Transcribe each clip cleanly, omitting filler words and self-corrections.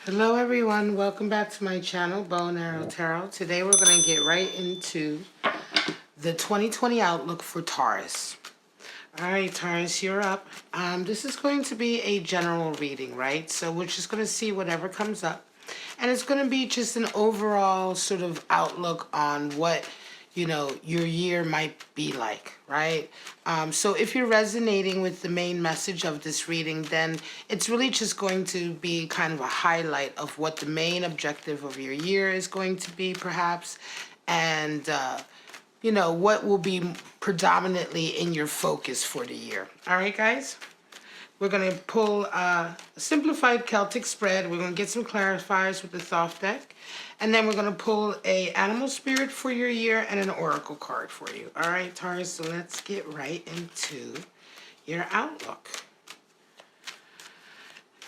Hello everyone, welcome back to my channel, Bow and Arrow Tarot. Today we're going to get right into the 2020 outlook for Taurus. Alright Taurus, you're up. This is going to be a general reading, right? So we're just going to see whatever comes up. And it's going to be just an overall sort of outlook on what your year might be like, right? So if you're resonating with the main message of this reading, then it's really just going to be kind of a highlight of what the main objective of your year is going to be, perhaps, and what will be predominantly in your focus for the year. All right, guys? We're going to pull a simplified Celtic spread. We're going to get some clarifiers with the Thoth deck. And then we're going to pull a animal spirit for your year and an oracle card for you. All right, Taurus, so let's get right into your outlook.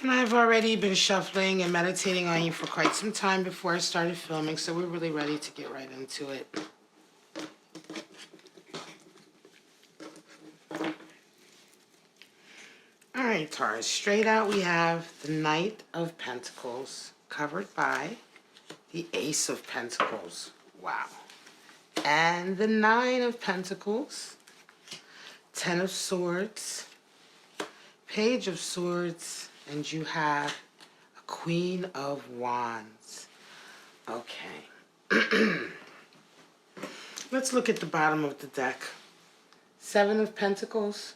And I've already been shuffling and meditating on you for quite some time before I started filming, so we're really ready to get right into it. All right, Taurus, straight out we have the Knight of Pentacles covered by the Ace of Pentacles. Wow. And the Nine of Pentacles, Ten of Swords, Page of Swords, and you have a Queen of Wands. Okay. Let's look at the bottom of the deck. Seven of Pentacles.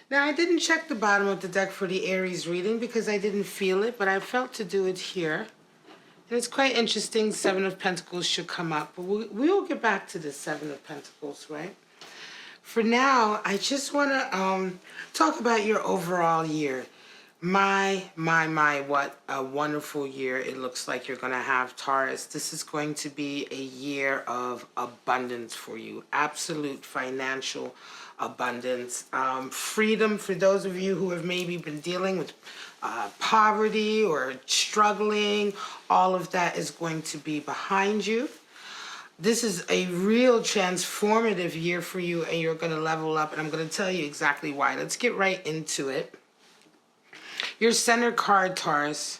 Now, I didn't check the bottom of the deck for the Aries reading because I didn't feel it, but I felt to do it here. And it's quite interesting. Seven of Pentacles should come up, but we'll get back to the Seven of Pentacles, right? For now, I just want to talk about your overall year. My, what a wonderful year it looks like you're going to have, Taurus. This is going to be a year of abundance for you. Absolute financial abundance. Freedom for those of you who have maybe been dealing with poverty or struggling. All of that is going to be behind you. This is a real transformative year for you, and you're going to level up, and I'm going to tell you exactly why. Let's get right into it. Your center card, Taurus.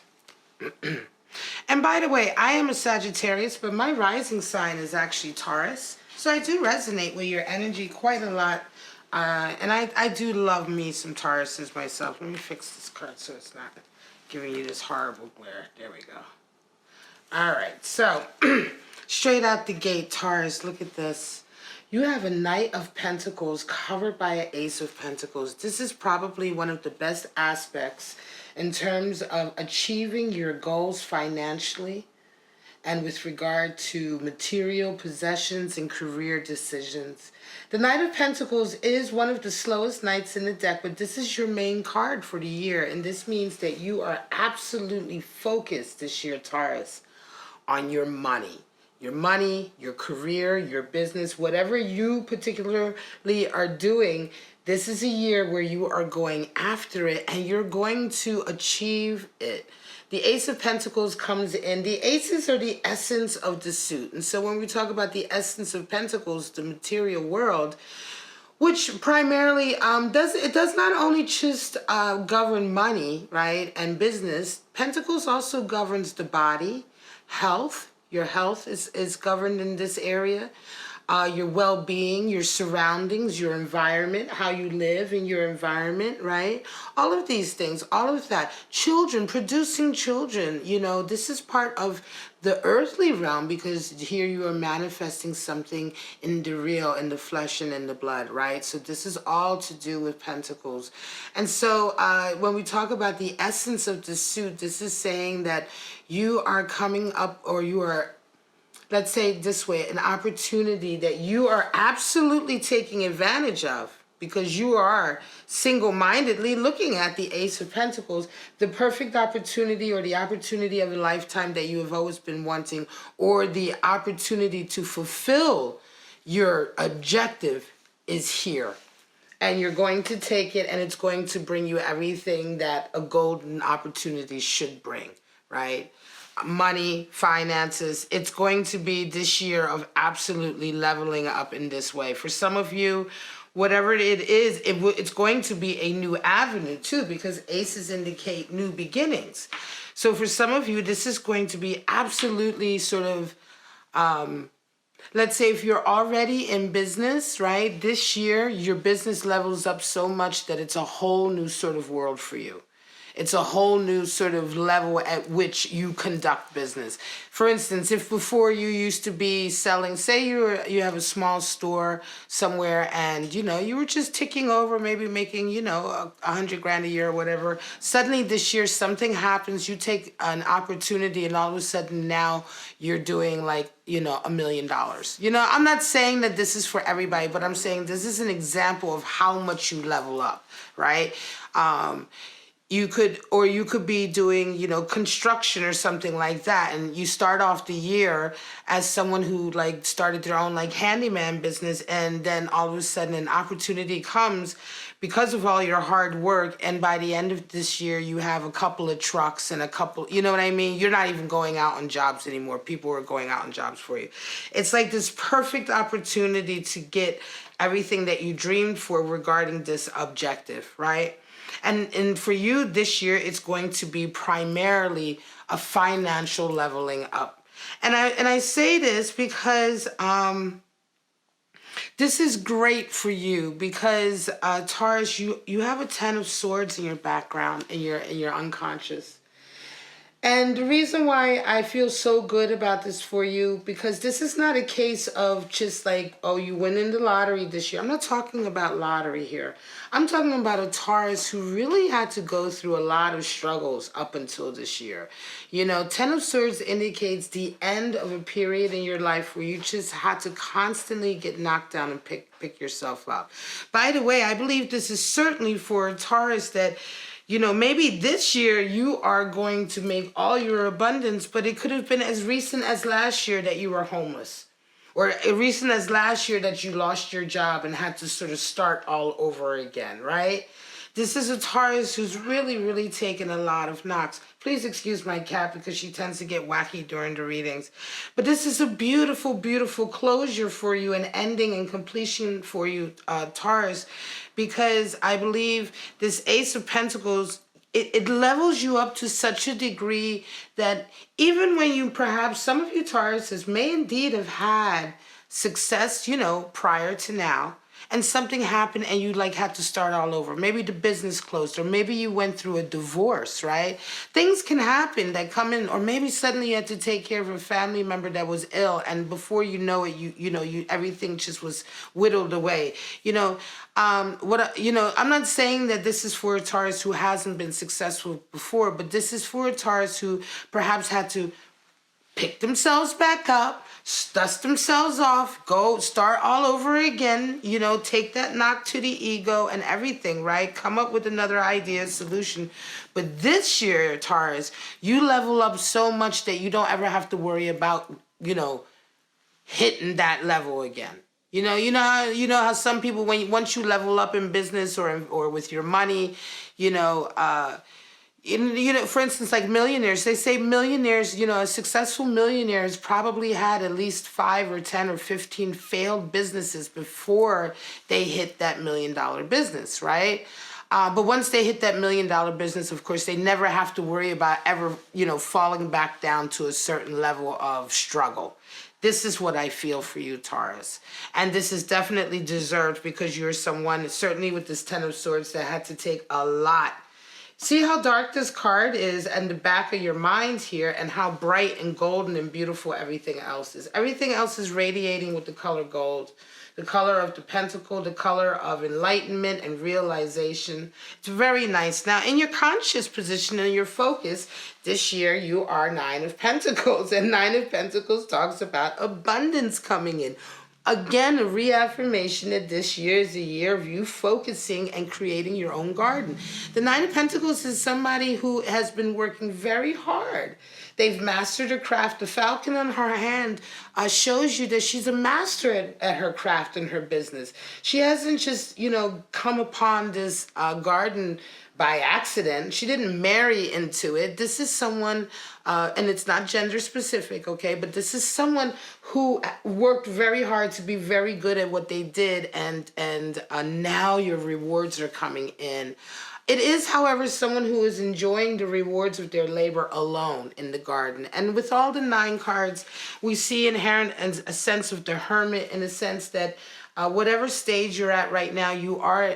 And by the way, I am a Sagittarius, but my rising sign is actually Taurus. So I do resonate with your energy quite a lot. And I do love me some Tauruses myself. Let me fix this card so it's not giving you this horrible glare. There we go. All right, so straight out the gate, Taurus, look at this. You have a Knight of Pentacles covered by an Ace of Pentacles. This is probably one of the best aspects in terms of achieving your goals financially and with regard to material possessions and career decisions. The Knight of Pentacles is one of the slowest knights in the deck, but this is your main card for the year, and this means that you are absolutely focused this year, Taurus, on your money. Your money, your career, your business, whatever you particularly are doing, this is a year where you are going after it and you're going to achieve it. The Ace of Pentacles comes in. The aces are the essence of the suit. And so when we talk about the essence of Pentacles, the material world, which primarily does not only just govern money, right, and business. Pentacles also governs the body, health. Your health is governed in this area. Your well-being, your surroundings, your environment, how you live in your environment, right? All of these things, all of that. Children, producing children, this is part of the earthly realm because here you are manifesting something in the real, in the flesh and in the blood, right? So this is all to do with Pentacles. And so when we talk about the essence of the suit, this is saying that you are coming up, or you are, let's say it this way, an opportunity that you are absolutely taking advantage of because you are single-mindedly looking at the Ace of Pentacles, the perfect opportunity or the opportunity of a lifetime that you have always been wanting, or the opportunity to fulfill your objective is here. And you're going to take it, and it's going to bring you everything that a golden opportunity should bring, right? Money, finances. It's going to be this year of absolutely leveling up in this way. For some of you, whatever it is, it's going to be a new avenue too, because aces indicate new beginnings. So for some of you, this is going to be absolutely sort of, let's say if you're already in business, right? This year, your business levels up so much that it's a whole new sort of world for you. It's a whole new sort of level at which you conduct business. For instance, if before you used to be selling, say you have a small store somewhere and, you were just ticking over, maybe making, $100,000 a year or whatever. Suddenly this year something happens, you take an opportunity and all of a sudden now you're doing like, $1 million. I'm not saying that this is for everybody, but I'm saying this is an example of how much you level up, right? You could be doing, construction or something like that. And you start off the year as someone who like started their own like handyman business. And then all of a sudden an opportunity comes because of all your hard work. And by the end of this year, you have a couple of trucks and a couple, you know what I mean? You're not even going out on jobs anymore. People are going out on jobs for you. It's like this perfect opportunity to get everything that you dreamed for regarding this objective, right? And for you this year, it's going to be primarily a financial leveling up. And I say this because this is great for you because Taurus, you have a 10 of swords in your background, in your unconscious. And the reason why I feel so good about this for you, because this is not a case of just like, oh, you win in the lottery this year. I'm not talking about lottery here. I'm talking about a Taurus who really had to go through a lot of struggles up until this year. 10 of Swords indicates the end of a period in your life where you just had to constantly get knocked down and pick yourself up. By the way, I believe this is certainly for a Taurus that maybe this year you are going to make all your abundance, but it could have been as recent as last year that you were homeless. Or as recent as last year that you lost your job and had to sort of start all over again, right? This is a Taurus who's really, really taken a lot of knocks. Please excuse my cat because she tends to get wacky during the readings. But this is a beautiful, beautiful closure for you, an ending and completion for you, Taurus, because I believe this Ace of Pentacles, it levels you up to such a degree that even when you perhaps, some of you Tauruses may indeed have had success, prior to now, and something happened and you like had to start all over. Maybe the business closed, or maybe you went through a divorce, right? Things can happen that come in, or maybe suddenly you had to take care of a family member that was ill, and before you know it, you everything just was whittled away. I'm not saying that this is for a Taurus who hasn't been successful before, but this is for a Taurus who perhaps had to pick themselves back up, dust themselves off, go start all over again, take that knock to the ego and everything, right? Come up with another idea, solution. But this year, Taurus, you level up so much that you don't ever have to worry about, hitting that level again. You know how some people, once you level up in business or with your money, for instance, like millionaires, they say millionaires, a successful millionaire has probably had at least 5 or 10 or 15 failed businesses before they hit that $1 million business, right? But once they hit that $1 million business, of course, they never have to worry about ever, falling back down to a certain level of struggle. This is what I feel for you, Taurus. And this is definitely deserved because you're someone, certainly with this 10 of Swords, that had to take a lot. See how dark this card is and the back of your mind here, and how bright and golden and beautiful everything else is. Everything else is radiating with the color gold. The color of the pentacle, the color of enlightenment and realization. It's very nice. Now, in your conscious position and your focus, this year you are 9 of Pentacles. And 9 of Pentacles talks about abundance coming in. Again, a reaffirmation that this year is a year of you focusing and creating your own garden. The 9 of Pentacles is somebody who has been working very hard. They've mastered her craft. The falcon on her hand shows you that she's a master at her craft and her business. She hasn't just, come upon this garden by accident. She didn't marry into it. This is someone, and it's not gender specific, okay? But this is someone who worked very hard to be very good at what they did, and now your rewards are coming in. It is, however, someone who is enjoying the rewards of their labor alone in the garden. And with all the 9 cards, we see inherent a sense of the hermit, in a sense that whatever stage you're at right now, you are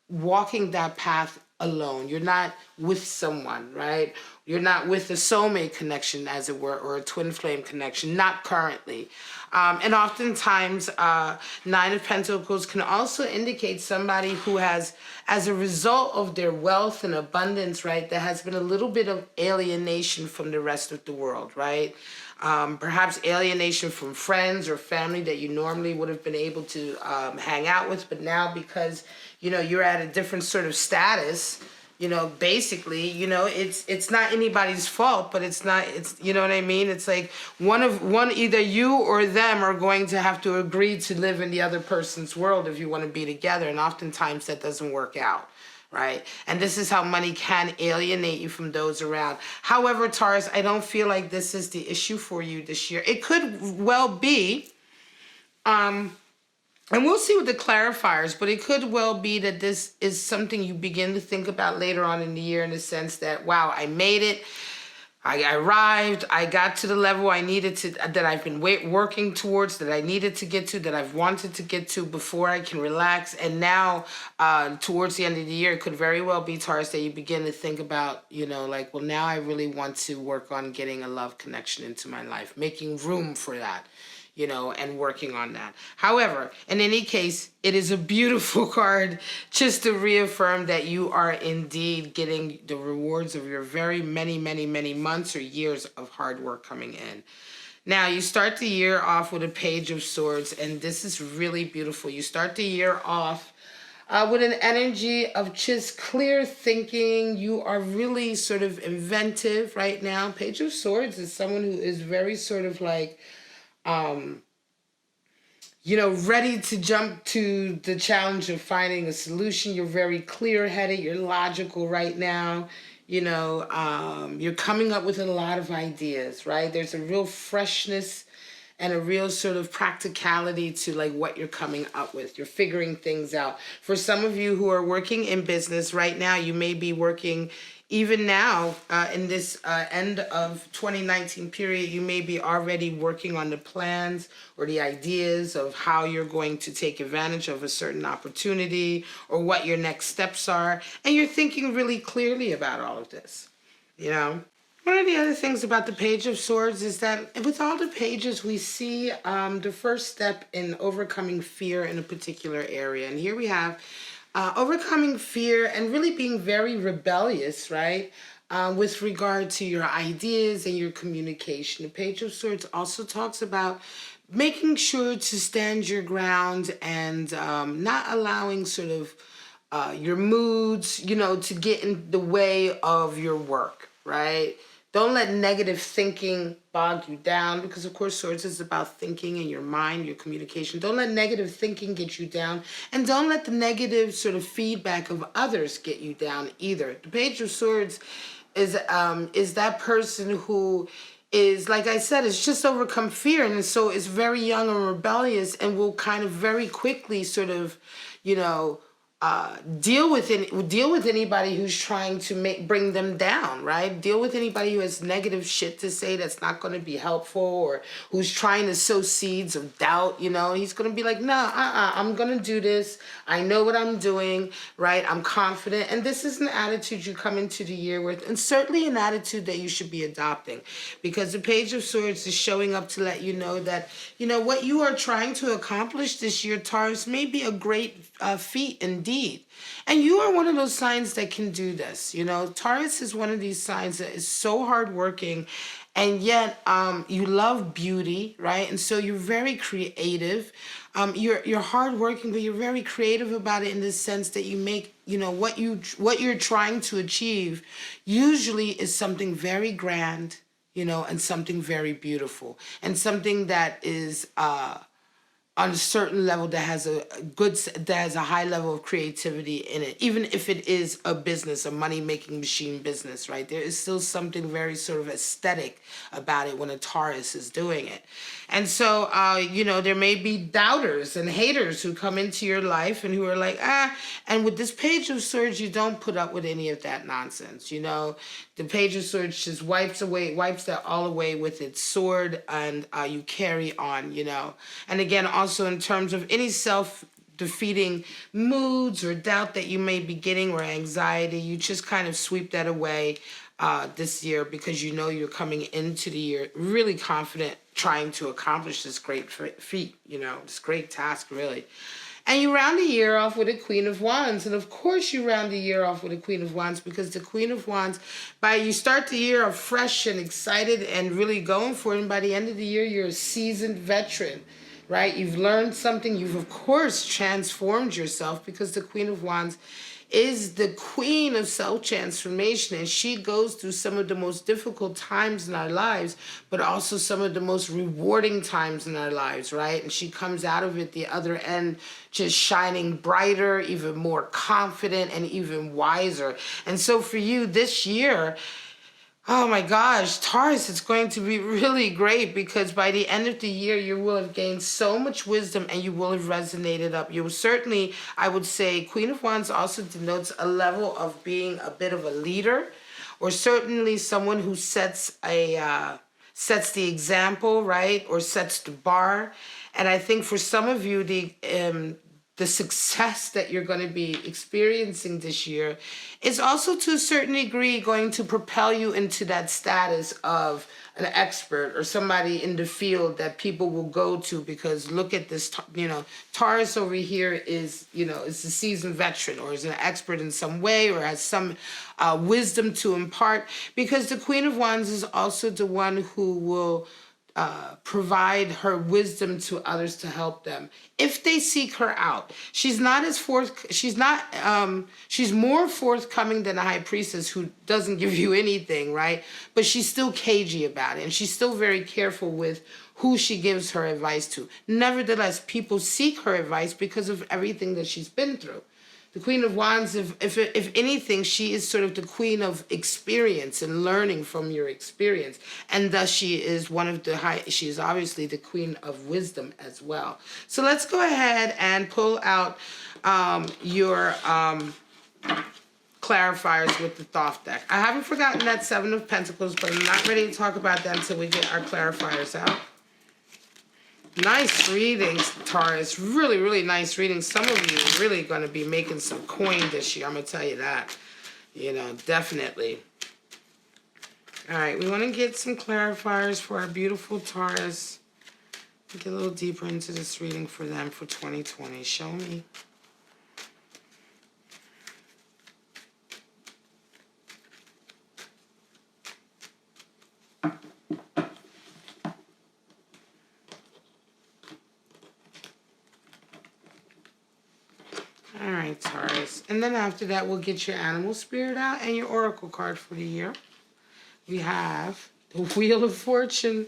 walking that path alone. You're not with someone, right? You're not with a soulmate connection, as it were, or a twin flame connection, not currently. And oftentimes, 9 of Pentacles can also indicate somebody who has, as a result of their wealth and abundance, right, there has been a little bit of alienation from the rest of the world, right? Perhaps alienation from friends or family that you normally would have been able to hang out with, but now because, you know, you're at a different sort of status, you know, basically, you know, it's not anybody's fault, but it's, you know what I mean? It's like either you or them are going to have to agree to live in the other person's world if you want to be together, and oftentimes that doesn't work out. Right? And this is how money can alienate you from those around. However, Taurus, I don't feel like this is the issue for you this year. It could well be, and we'll see with the clarifiers, but it could well be that this is something you begin to think about later on in the year, in the sense that, wow, I made it. I arrived, I got to the level I needed to, that I've been working towards, that I needed to get to, that I've wanted to get to before I can relax. And now, towards the end of the year, it could very well be, Taurus, that you begin to think about, you know, like, well, now I really want to work on getting a love connection into my life, making room for that, you know, and working on that. However, in any case, it is a beautiful card just to reaffirm that you are indeed getting the rewards of your very many, many, many months or years of hard work coming in. Now, you start the year off with a Page of Swords, and this is really beautiful. You start the year off with an energy of just clear thinking. You are really sort of inventive right now. Page of Swords is someone who is very sort of like, you know, ready to jump to the challenge of finding a solution. You're very clear-headed. You're logical right now. You know, you're coming up with a lot of ideas, right? There's a real freshness and a real sort of practicality to like what you're coming up with. You're figuring things out. For some of you who are working in business right now, you may be working even now, in this end of 2019 period, you may be already working on the plans or the ideas of how you're going to take advantage of a certain opportunity or what your next steps are. And you're thinking really clearly about all of this, you know? One of the other things about the Page of Swords is that with all the pages, we see the first step in overcoming fear in a particular area. And here we have overcoming fear and really being very rebellious, right? With regard to your ideas and your communication. The Page of Swords also talks about making sure to stand your ground and not allowing sort of your moods, you know, to get in the way of your work, right? Don't let negative thinking bog you down, because of course Swords is about thinking and your mind, your communication. Don't let negative thinking get you down, and don't let the negative sort of feedback of others get you down either. The Page of Swords is that person who is, like I said, is just overcome fear, and so is very young and rebellious, and will kind of very quickly sort of, you know, deal with anybody who's trying to bring them down, right? Deal with anybody who has negative shit to say that's not going to be helpful, or who's trying to sow seeds of doubt, you know? He's going to be like, nah, I'm going to do this. I know what I'm doing, right? I'm confident. And this is an attitude you come into the year with, and certainly an attitude that you should be adopting, because the Page of Swords is showing up to let you know that, you know, what you are trying to accomplish this year, Taurus, may be a great feat indeed. And you are one of those signs that can do this. You know, Taurus is one of these signs that is so hardworking, and yet you love beauty, right? And so you're very creative. You're hardworking, but you're very creative about it in the sense that you make, you know, what you're trying to achieve usually is something very grand, you know, and something very beautiful, and something that is on a certain level that has that has a high level of creativity in it, even if it is a business, a money making machine business, right? There is still something very sort of aesthetic about it when a Taurus is doing it. And so there may be doubters and haters who come into your life and who are like, and with this Page of Swords, you don't put up with any of that nonsense. The Page of Swords just wipes that all away with its sword, and you carry on. And again, also in terms of any self-defeating moods or doubt that you may be getting, or anxiety, you just kind of sweep that away this year, because you're coming into the year really confident, trying to accomplish this great feat, this great task, really. And you round the year off with a Queen of Wands. And of course you round the year off with a Queen of Wands, because the Queen of Wands, you start the year off fresh and excited and really going for it. And by the end of the year, you're a seasoned veteran, right? You've learned something. You've, of course, transformed yourself, because the Queen of Wands is the queen of self-transformation, and she goes through some of the most difficult times in our lives, but also some of the most rewarding times in our lives, right? And she comes out of it the other end just shining brighter, even more confident, and even wiser. And so for you this year, oh my gosh, Taurus, it's going to be really great, because by the end of the year, you will have gained so much wisdom and you will have resonated up. You will certainly, I would say, Queen of Wands also denotes a level of being a bit of a leader, or certainly someone who sets the example, right? Or sets the bar. And I think for some of you, the success that you're going to be experiencing this year is also to a certain degree going to propel you into that status of an expert, or somebody in the field that people will go to, because look at this, Taurus over here is a seasoned veteran, or is an expert in some way, or has some wisdom to impart, because the Queen of Wands is also the one who will provide her wisdom to others to help them if they seek her out. She's more forthcoming than a high priestess who doesn't give you anything, right? But she's still cagey about it, and she's still very careful with who she gives her advice to. Nevertheless, people seek her advice because of everything that she's been through. The Queen of Wands, if anything, she is sort of the queen of experience and learning from your experience. And thus she is she is obviously the queen of wisdom as well. So let's go ahead and pull out your clarifiers with the Thoth deck. I haven't forgotten that Seven of Pentacles, but I'm not ready to talk about that until we get our clarifiers out. Nice readings, Taurus. Really, really nice readings. Some of you are really going to be making some coin this year. I'm going to tell you that. Definitely. All right, we want to get some clarifiers for our beautiful Taurus. Get a little deeper into this reading for them for 2020. Show me. All right, Taurus. And then after that, we'll get your animal spirit out and your oracle card for the year. We have the Wheel of Fortune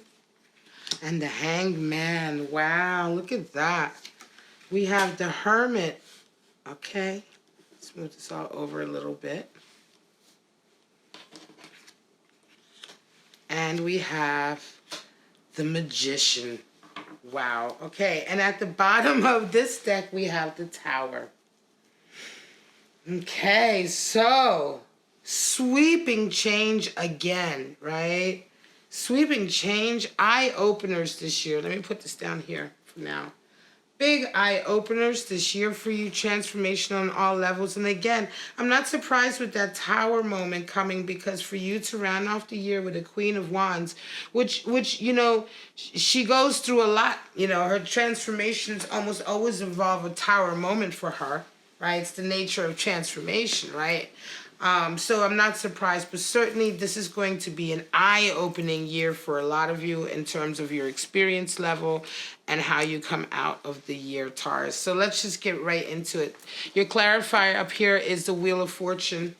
and the Hanged Man. Wow, look at that. We have the Hermit. Okay, let's move this all over a little bit. And we have the Magician. Wow, okay. And at the bottom of this deck, we have the Tower. Okay, so sweeping change again, right? Sweeping change, eye-openers this year. Let me put this down here for now. Big eye-openers this year for you, transformation on all levels. And again, I'm not surprised with that Tower moment coming, because for you to round off the year with a Queen of Wands, which she goes through a lot. Her transformations almost always involve a Tower moment for her. Right? It's the nature of transformation, right? So I'm not surprised, but certainly this is going to be an eye-opening year for a lot of you in terms of your experience level and how you come out of the year, Taurus. So let's just get right into it. Your clarifier up here is the Wheel of Fortune.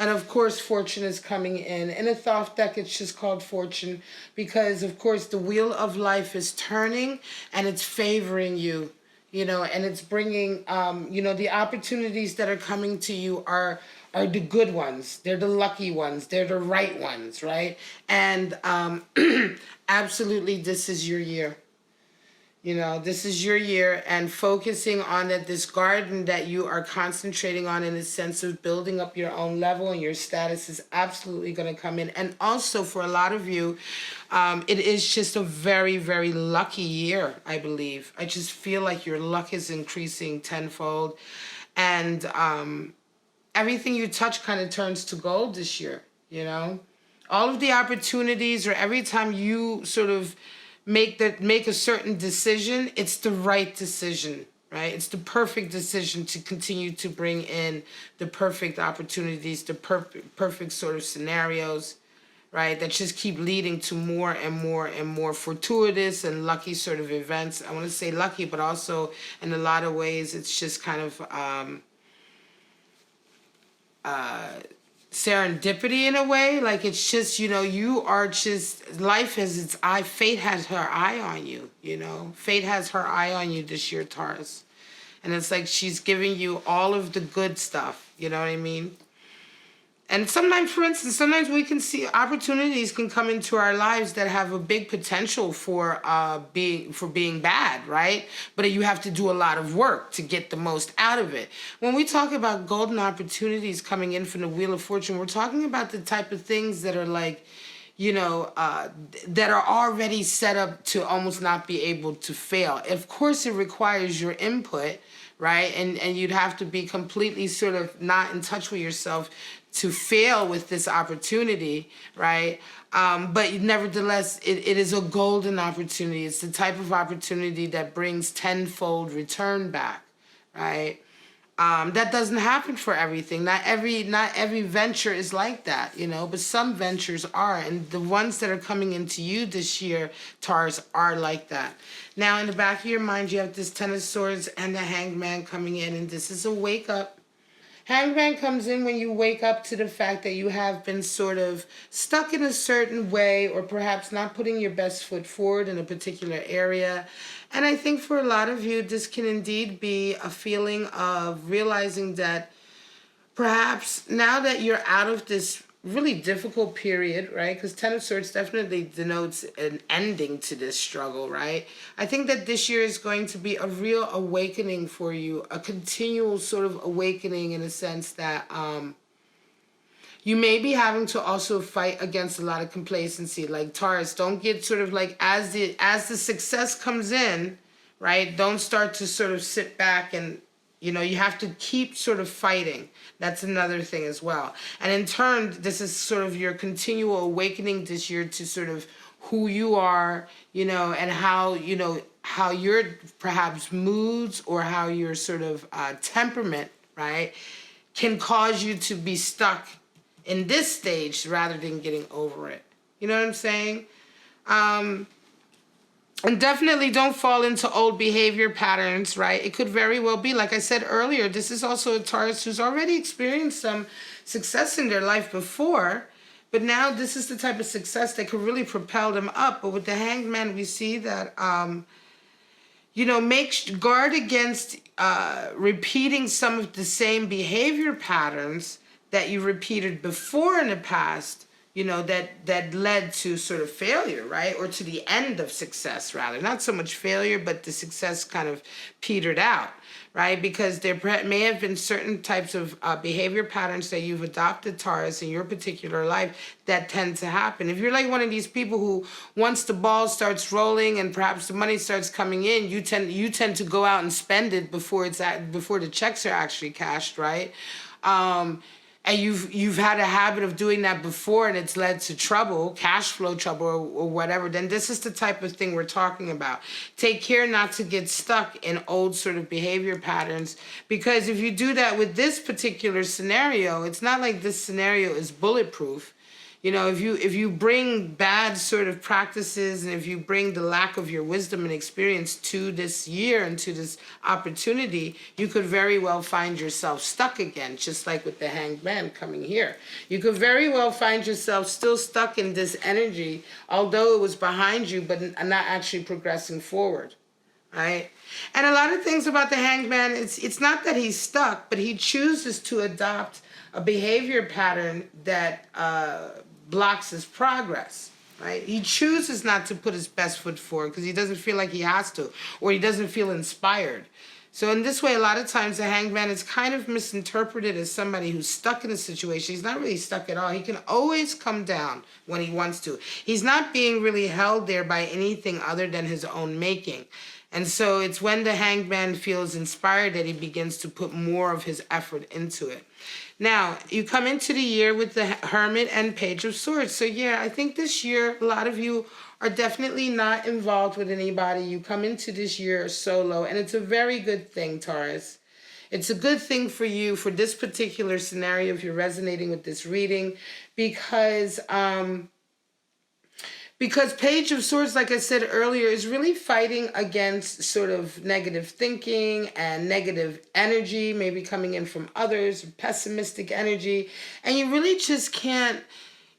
And of course, fortune is coming in. In a Thoth deck, it's just called fortune because, of course, the wheel of life is turning and it's favoring you, and it's bringing, the opportunities that are coming to you are the good ones. They're the lucky ones. They're the right ones, right? And absolutely, this is your year. This is your year, and focusing on that, this garden that you are concentrating on in the sense of building up your own level and your status is absolutely going to come in. And also for a lot of you, it is just a very, very lucky year, I believe. I just feel like your luck is increasing tenfold, and everything you touch kind of turns to gold this year, All of the opportunities, or every time you sort of make a certain decision, it's the right decision, right? It's the perfect decision to continue to bring in the perfect opportunities, the perfect sort of scenarios, right? That just keep leading to more and more and more fortuitous and lucky sort of events. I want to say lucky, but also in a lot of ways, it's just kind of serendipity in a way. Like, it's just, you are just, life has its eye, fate has her eye on you, Fate has her eye on you this year, Taurus. And it's like she's giving you all of the good stuff, you know what I mean? And sometimes, for instance, sometimes we can see opportunities can come into our lives that have a big potential for being bad, right? But you have to do a lot of work to get the most out of it. When we talk about golden opportunities coming in from the Wheel of Fortune, we're talking about the type of things that are like, that are already set up to almost not be able to fail. Of course, it requires your input, right? And you'd have to be completely sort of not in touch with yourself to fail with this opportunity, right? But nevertheless, it is a golden opportunity. It's the type of opportunity that brings tenfold return back, right? That doesn't happen for everything. Not every venture is like that, but some ventures are. And the ones that are coming into you this year, Taurus, are like that. Now, in the back of your mind, you have this Ten of Swords and the Hanged Man coming in, and this is a wake up. Hanged Man comes in when you wake up to the fact that you have been sort of stuck in a certain way, or perhaps not putting your best foot forward in a particular area. And I think for a lot of you, this can indeed be a feeling of realizing that perhaps now that you're out of this really difficult period, right? Because Ten of Swords definitely denotes an ending to this struggle, right? I think that this year is going to be a real awakening for you, a continual sort of awakening in a sense that you may be having to also fight against a lot of complacency. Like, Taurus, don't get sort of like, as the success comes in, right? Don't start to sort of sit back and, you have to keep sort of fighting. That's another thing as well. And in turn, this is sort of your continual awakening this year to sort of who you are, and how, how your perhaps moods or how your sort of temperament, right, can cause you to be stuck in this stage rather than getting over it. You know what I'm saying? And definitely don't fall into old behavior patterns, right? It could very well be, like I said earlier, this is also a Taurus who's already experienced some success in their life before, but now this is the type of success that could really propel them up. But with the Hanged Man, we see that, guard against repeating some of the same behavior patterns that you repeated before in the past, that led to sort of failure, right? Or to the end of success, rather. Not so much failure, but the success kind of petered out, right? Because there may have been certain types of behavior patterns that you've adopted, Taurus, in your particular life that tend to happen. If you're like one of these people who, once the ball starts rolling and perhaps the money starts coming in, you tend to go out and spend it before the checks are actually cashed, right? And you've had a habit of doing that before, and it's led to trouble, cash flow trouble, or whatever, then this is the type of thing we're talking about. Take care not to get stuck in old sort of behavior patterns, because if you do that with this particular scenario, it's not like this scenario is bulletproof. You know, if you bring bad sort of practices, and if you bring the lack of your wisdom and experience to this year and to this opportunity, you could very well find yourself stuck again, just like with the Hanged Man coming here. You could very well find yourself still stuck in this energy, although it was behind you, but not actually progressing forward, right? And a lot of things about the Hanged Man, it's not that he's stuck, but he chooses to adopt a behavior pattern that blocks his progress, right? He chooses not to put his best foot forward because he doesn't feel like he has to, or he doesn't feel inspired. So in this way, a lot of times the Hanged Man is kind of misinterpreted as somebody who's stuck in a situation. He's not really stuck at all. He can always come down when he wants to. He's not being really held there by anything other than his own making. And so it's when the Hanged Man feels inspired that he begins to put more of his effort into it. Now, you come into the year with the Hermit and Page of Swords. So yeah, I think this year, a lot of you are definitely not involved with anybody. You come into this year solo, and it's a very good thing, Taurus. It's a good thing for you for this particular scenario if you're resonating with this reading, because Page of Swords, like I said earlier, is really fighting against sort of negative thinking and negative energy, maybe coming in from others, pessimistic energy. And you really just can't,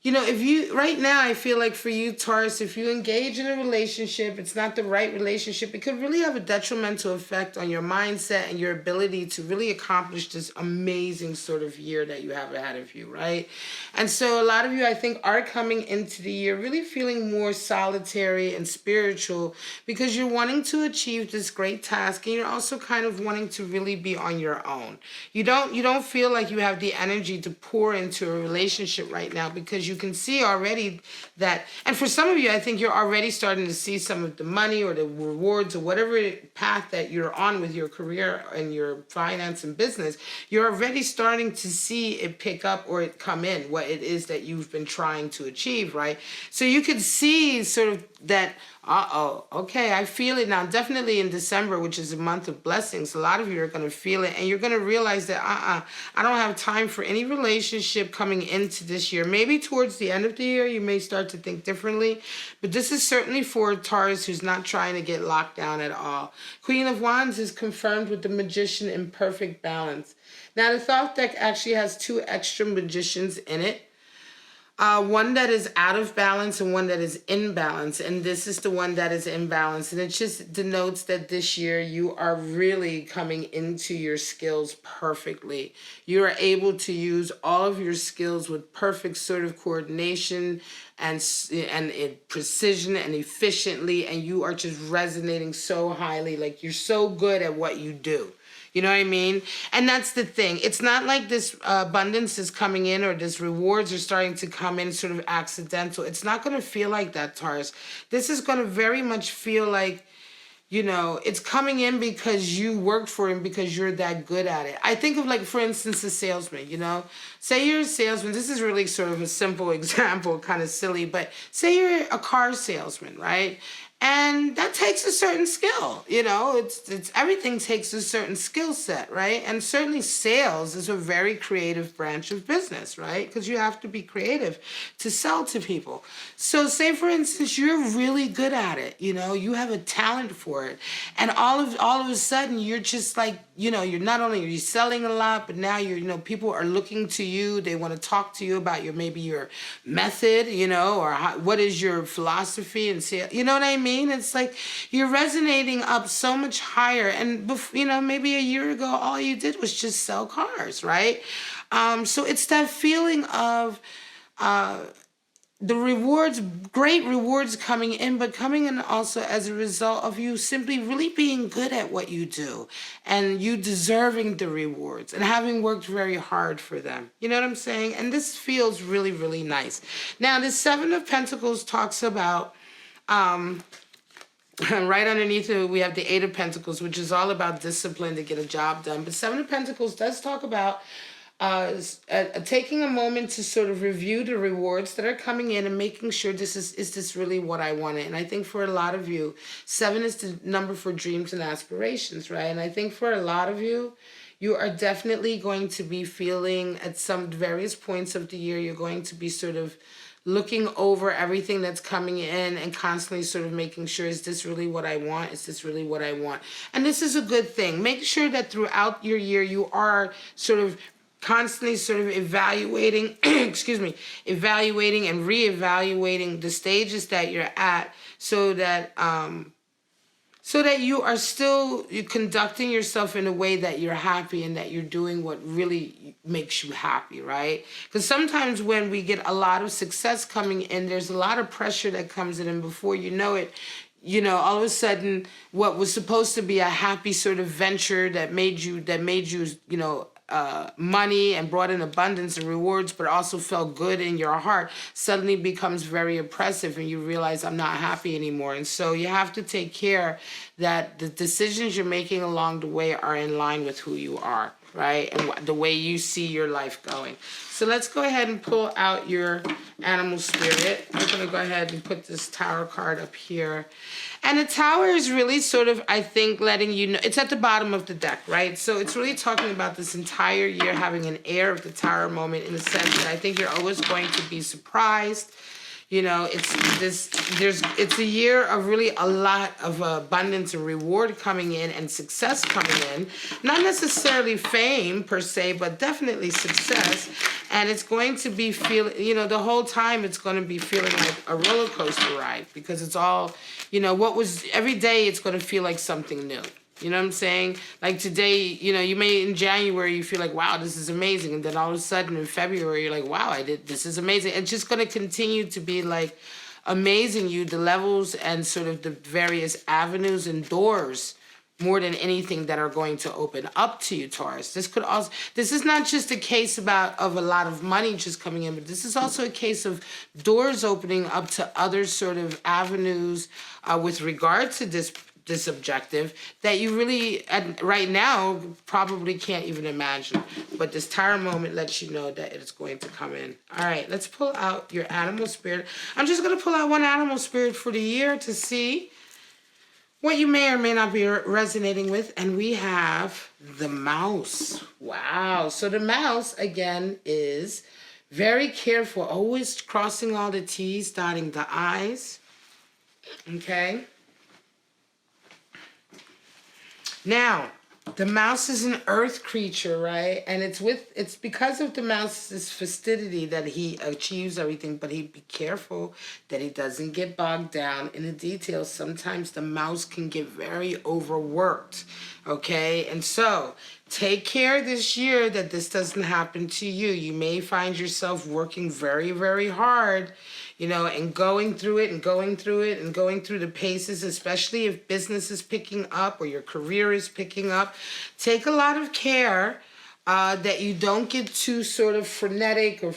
you know, if you, right now, I feel like for you, Taurus, if you engage in a relationship, it's not the right relationship, it could really have a detrimental effect on your mindset and your ability to really accomplish this amazing sort of year that you have ahead of you, right? And so a lot of you, I think, are coming into the year really feeling more solitary and spiritual because you're wanting to achieve this great task, and you're also kind of wanting to really be on your own. You don't feel like you have the energy to pour into a relationship right now because you can see already that, and for some of you, I think you're already starting to see some of the money or the rewards or whatever path that you're on with your career and your finance and business, you're already starting to see it pick up or it come in, what it is that you've been trying to achieve, right? So you could see sort of that, okay, I feel it now. Definitely in December, which is a month of blessings, a lot of you are going to feel it, and you're going to realize that, I don't have time for any relationship coming into this year. Maybe towards the end of the year, you may start to think differently, but this is certainly for Taurus who's not trying to get locked down at all. Queen of Wands is confirmed with the Magician in perfect balance. Now, the Thoth deck actually has 2 extra Magicians in it. One that is out of balance and one that is in balance. And this is the one that is in balance. And it just denotes that this year you are really coming into your skills perfectly. You are able to use all of your skills with perfect sort of coordination and precision and efficiently. And you are just resonating so highly. Like you're so good at what you do. You know what I mean? And that's the thing. It's not like this abundance is coming in or this rewards are starting to come in sort of accidental. It's not going to feel like that, Taurus. This is going to very much feel like, you know, it's coming in because you worked for it, because you're that good at it. I think of, like, for instance, a salesman, you know. Say you're a salesman. This is really sort of a simple example, kind of silly, but say you're a car salesman, right? And that takes a certain skill, you know, it's everything takes a certain skill set, right? And certainly sales is a very creative branch of business, right? Because you have to be creative to sell to people. So say, for instance, you're really good at it, you know, you have a talent for it. And all of a sudden you're just like, you know, you're not only are you selling a lot, but now you're, you know, people are looking to you. They want to talk to you about maybe your method, you know, or what is your philosophy and say, you know what I mean? It's like you're resonating up so much higher. And, you know, maybe a year ago, all you did was just sell cars, right? So it's that feeling of the rewards, great rewards coming in, but coming in also as a result of you simply really being good at what you do and you deserving the rewards and having worked very hard for them. You know what I'm saying? And this feels really, really nice. Now, the 7 of Pentacles talks about right underneath it, we have the 8 of Pentacles, which is all about discipline to get a job done. But 7 of Pentacles does talk about taking a moment to sort of review the rewards that are coming in and making sure is this really what I wanted? And I think for a lot of you, 7 is the number for dreams and aspirations, right? And I think for a lot of you, You are definitely going to be feeling at some various points of the year, you're going to be sort of looking over everything that's coming in and constantly sort of making sure, is this really what I want? Is this really what I want? And this is a good thing. Make sure that throughout your year you are sort of constantly sort of evaluating, excuse me, evaluating and reevaluating the stages that you're at, so that you are still conducting yourself in a way that you're happy and that you're doing what really makes you happy, right? Because sometimes when we get a lot of success coming in, there's a lot of pressure that comes in, and before you know it, all of a sudden, what was supposed to be a happy sort of venture that made you, money and brought in abundance and rewards, but also felt good in your heart, suddenly becomes very oppressive, and you realize, I'm not happy anymore. And so you have to take care that the decisions you're making along the way are in line with who you are, right? And the way you see your life going. So let's go ahead and pull out your animal spirit. I'm going to go ahead and put this tower card up here. And the tower is really sort of, I think, letting you know, it's at the bottom of the deck, right? So it's really talking about this entire year having an air of the tower moment, in the sense that I think you're always going to be surprised. It's a year of really a lot of abundance and reward coming in and success coming in. Not necessarily fame per se, but definitely success. And it's going to be the whole time it's going to be feeling like a roller coaster ride, because it's all, every day it's going to feel like something new. You know what I'm saying? Like today, you may in January, you feel like, wow, this is amazing. And then all of a sudden in February, you're like, wow, this is amazing. It's just going to continue to be like amazing you, the levels and sort of the various avenues and doors, more than anything, that are going to open up to you, Taurus. This is not just a case of a lot of money just coming in, but this is also a case of doors opening up to other sort of avenues with regard to this objective that you really, right now, probably can't even imagine. But this tower moment lets you know that it's going to come in. All right, let's pull out your animal spirit. I'm just going to pull out one animal spirit for the year to see what you may or may not be resonating with. And we have the mouse. Wow. So the mouse, again, is very careful, always crossing all the T's, dotting the I's. Okay. Now, the mouse is an earth creature, right? And it's because of the mouse's fastidity that he achieves everything, but he be careful that he doesn't get bogged down in the details. Sometimes the mouse can get very overworked, okay? And so, take care this year that this doesn't happen to you. You may find yourself working very, very hard, and going through it and going through it and going through the paces, especially if business is picking up or your career is picking up. Take a lot of care that you don't get too sort of frenetic, or,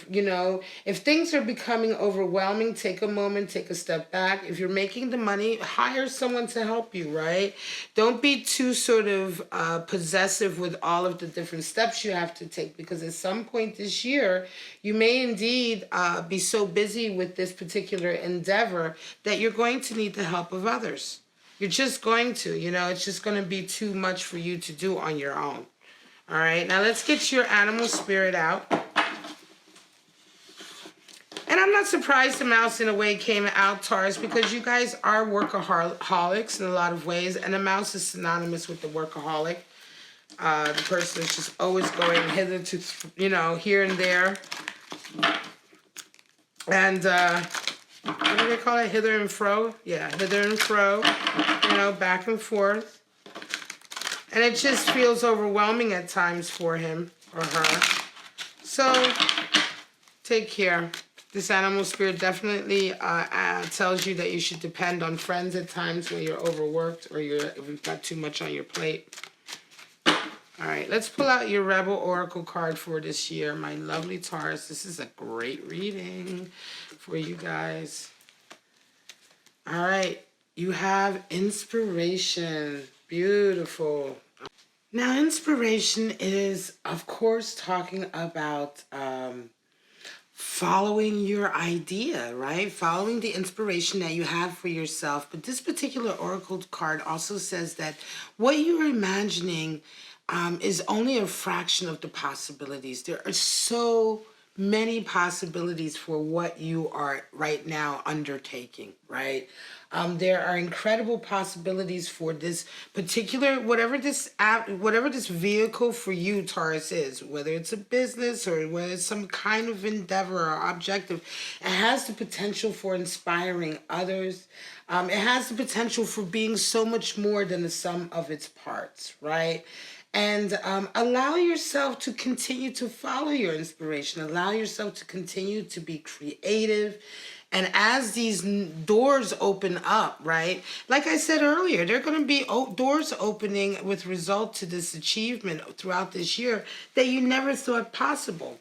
if things are becoming overwhelming, take a moment, take a step back. If you're making the money, hire someone to help you, right? Don't be too sort of possessive with all of the different steps you have to take, because at some point this year, you may indeed be so busy with this particular endeavor that you're going to need the help of others. You're just going to, it's just going to be too much for you to do on your own. All right, now let's get your animal spirit out. And I'm not surprised the mouse in a way came out, Taurus, because you guys are workaholics in a lot of ways, and the mouse is synonymous with the workaholic. The person is just always going hither to, here and there. And what do they call it? Hither and fro? Yeah, hither and fro, back and forth. And it just feels overwhelming at times for him or her. So, take care. This animal spirit definitely tells you that you should depend on friends at times when you're overworked or if you've got too much on your plate. All right, let's pull out your Rebel Oracle card for this year, my lovely Taurus. This is a great reading for you guys. All right, you have inspiration. Beautiful. Now, inspiration is, of course, talking about following your idea, right? Following the inspiration that you have for yourself. But this particular oracle card also says that what you're imagining is only a fraction of the possibilities. There are so many possibilities for what you are right now undertaking, right? There are incredible possibilities for this particular, whatever this app, whatever this vehicle for you, Taurus, is, whether it's a business or whether it's some kind of endeavor or objective. It has the potential for inspiring others. It has the potential for being so much more than the sum of its parts, right? And allow yourself to continue to follow your inspiration. Allow yourself to continue to be creative. And as these doors open up, right? Like I said earlier, there are going to be doors opening with result to this achievement throughout this year that you never thought possible,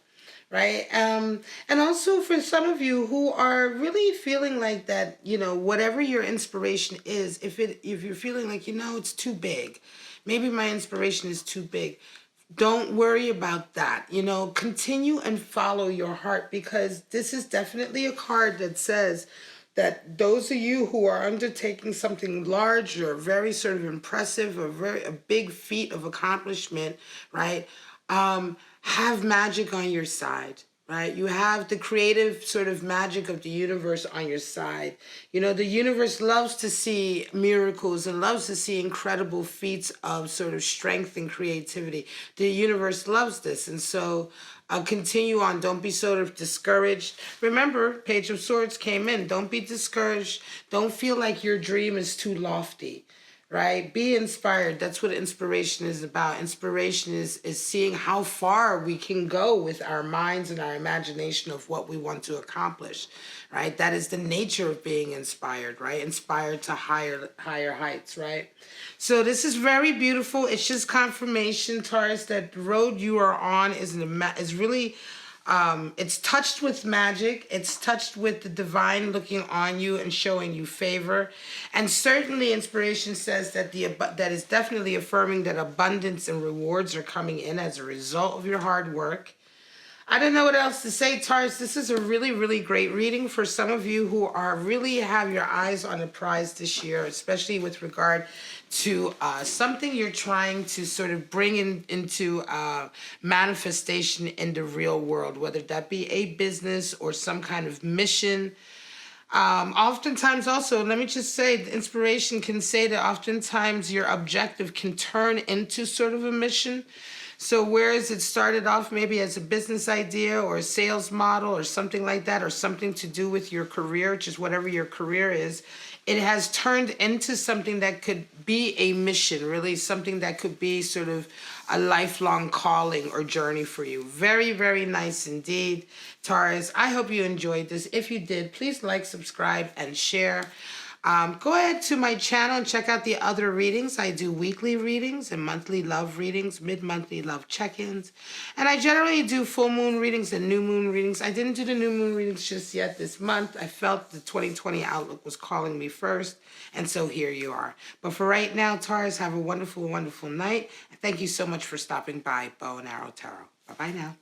right? And also for some of you who are really feeling like that, you know, whatever your inspiration is, if you're feeling like, you know, it's too big, maybe my inspiration is too big, don't worry about that. You know, continue and follow your heart, because this is definitely a card that says that those of you who are undertaking something large or very sort of impressive or a big feat of accomplishment, right? Have magic on your side, right? You have the creative sort of magic of the universe on your side. You know, the universe loves to see miracles and loves to see incredible feats of sort of strength and creativity. The universe loves this. And so continue on. Don't be sort of discouraged. Remember, Page of Swords came in. Don't be discouraged. Don't feel like your dream is too lofty. Right? Be inspired. That's what inspiration is about. Inspiration is seeing how far we can go with our minds and our imagination of what we want to accomplish. Right? That is the nature of being inspired, right? Inspired to higher heights, right? So this is very beautiful. It's just confirmation, Taurus, that the road you are on is really it's touched with magic. It's touched with the divine looking on you and showing you favor. And certainly inspiration says that that is definitely affirming that abundance and rewards are coming in as a result of your hard work. I don't know what else to say, Taurus. This is a really, really great reading for some of you who are really have your eyes on the prize this year, especially with regard to something you're trying to sort of bring into manifestation in the real world, whether that be a business or some kind of mission. Oftentimes also, let me just say, the inspiration can say that oftentimes your objective can turn into sort of a mission. So whereas it started off maybe as a business idea or a sales model or something like that, or something to do with your career, which is whatever your career is, it has turned into something that could be a mission, really something that could be sort of a lifelong calling or journey for you. Very, very nice indeed, Taurus. I hope you enjoyed this. If you did, please like, subscribe, and share. Go ahead to my channel and check out the other readings. I do weekly readings and monthly love readings, mid-monthly love check-ins. And I generally do full moon readings and new moon readings. I didn't do the new moon readings just yet this month. I felt the 2020 outlook was calling me first. And so here you are. But for right now, Taurus, have a wonderful, wonderful night. And thank you so much for stopping by Bow and Arrow Tarot. Bye-bye now.